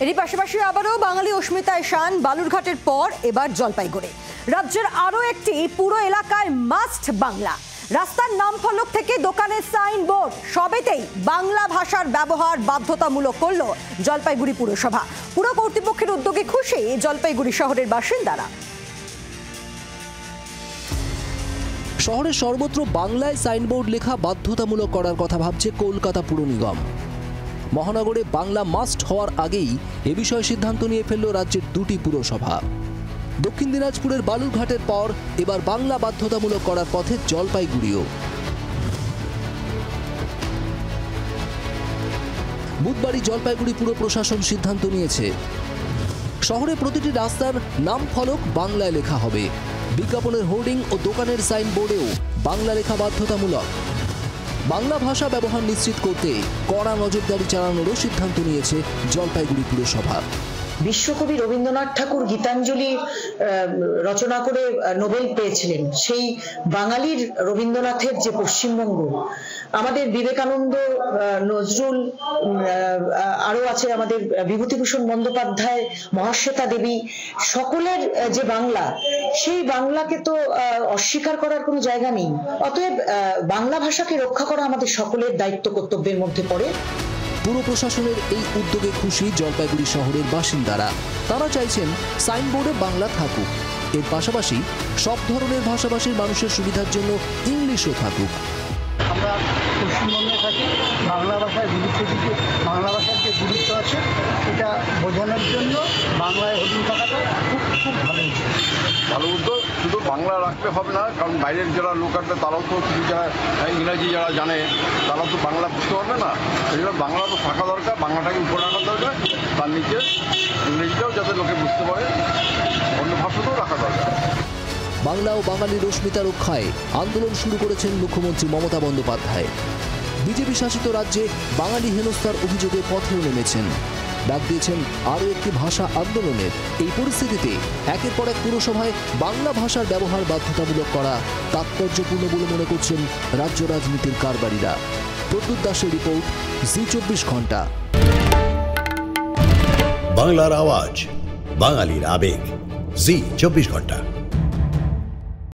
এরই পাশাপাশি আবারও বাঙালি অস্মিতায় শান বালুরঘাটের পর এবার জলপাইগুড়ি। রাজ্যের আরও একটি পুরো এলাকায় মাস্ট বাংলা। রাস্তার নাম ফলক থেকে দোকানের সাইনবোর্ড সবেতেই বাংলা ভাষার ব্যবহার বাধ্যতামূলক করল জলপাইগুড়ি পুরসভা। পুর কর্তৃপক্ষের উদ্যোগে খুশি জলপাইগুড়ি শহরের বাসিন্দারা। শহরের সর্বত্র বাংলায় সাইনবোর্ড লেখা বাধ্যতামূলক করার কথা ভাবছে কলকাতা পুর নিগম। মহানগরে বাংলা মাস্ট হওয়ার আগেই এ বিষয়ে সিদ্ধান্ত নিয়ে ফেলল রাজ্যের দুটি পুরসভা। দক্ষিণ দিনাজপুরের বালুরঘাটের পর এবার বাংলা বাধ্যতামূলক করার পথে জলপাইগুড়িও। বুধবারই জলপাইগুড়ি পুর প্রশাসন সিদ্ধান্ত নিয়েছে, শহরে প্রতিটি রাস্তার নাম ফলক বাংলায় লেখা হবে। বিজ্ঞাপনের হোর্ডিং ও দোকানের সাইনবোর্ডেও বাংলা লেখা বাধ্যতামূলক। বাংলা ভাষা ব্যবহার নিশ্চিত করতে কড়া নজরদারি চালানোরও সিদ্ধান্ত নিয়েছে জলপাইগুড়ি পুরসভা। বিশ্বকবি রবীন্দ্রনাথ ঠাকুর গীতাঞ্জলি রচনা করে নোবেল পেয়েছিলেন। সেই বাঙালির রবীন্দ্রনাথের যে পশ্চিমবঙ্গ, আমাদের বিবেকানন্দ, নজরুল, আরো আছে আমাদের বিভূতিভূষণ বন্দ্যোপাধ্যায়, মহাশ্বেতা দেবী, সকলের যে বাংলা, সেই বাংলাকে তো অস্বীকার করার কোনো জায়গা নেই। অতএব বাংলা ভাষাকে রক্ষা করা আমাদের সকলের দায়িত্ব কর্তব্যের মধ্যে পড়ে। পুর প্রশাসনের এই উদ্যোগে খুশি জলপাইগুড়ি শহরের বাসিন্দারা। তারা চাইছেন সাইনবোর্ডে বাংলা থাকুক, এর পাশাপাশি সব ধরনের ভাষাভাষীর মানুষের সুবিধার জন্য ইংলিশও থাকুক। আমরা পশ্চিমবঙ্গে থাকি, বাংলা ভাষার গুরুত্ব দিকে, বাংলা ভাষার যে গুরুত্ব আছে এটা বোঝানোর জন্য বাংলায় হোর্ডিং থাকাটা খুব ভালো হয়েছে। ভালো উদ্যোগ। শুধু বাংলা রাখতে হবে না, কারণ বাইরের যারা লোক আসবে তারাও তো কিছু যারা ইংরাজি যারা জানে তারাও তো বাংলা বুঝতে পারবে না। সেই জন্য বাংলা তো থাকা দরকার, বাংলাটাকে উপরে রাখা দরকার, তার নিচে ইংরেজিটাও যাতে লোকে বুঝতে পারে, অন্য ভাষাতেও রাখা দরকার। বাংলা ও বাঙালির অস্মিতা রক্ষায় আন্দোলন শুরু করেছেন মুখ্যমন্ত্রী মমতা বন্দ্যোপাধ্যায়। বিজেপি শাসিত রাজ্যে বাঙালি হেনস্থার অভিযোগে পথেও নেমেছেন, ডাক দিয়েছেন আরও একটি ভাষা আন্দোলনের। এই পরিস্থিতিতে একের পর এক পুরসভায় বাংলা ভাষার ব্যবহার বাধ্যতামূলক করা তাৎপর্যপূর্ণ বলে মনে করছেন রাজ্য রাজনীতির কারবারিরা। প্রদ্যুৎ দাসের রিপোর্ট, জি 24 ঘন্টা। বাংলার আওয়াজ, বাঙালির আবেগ, জি 24 ঘন্টা।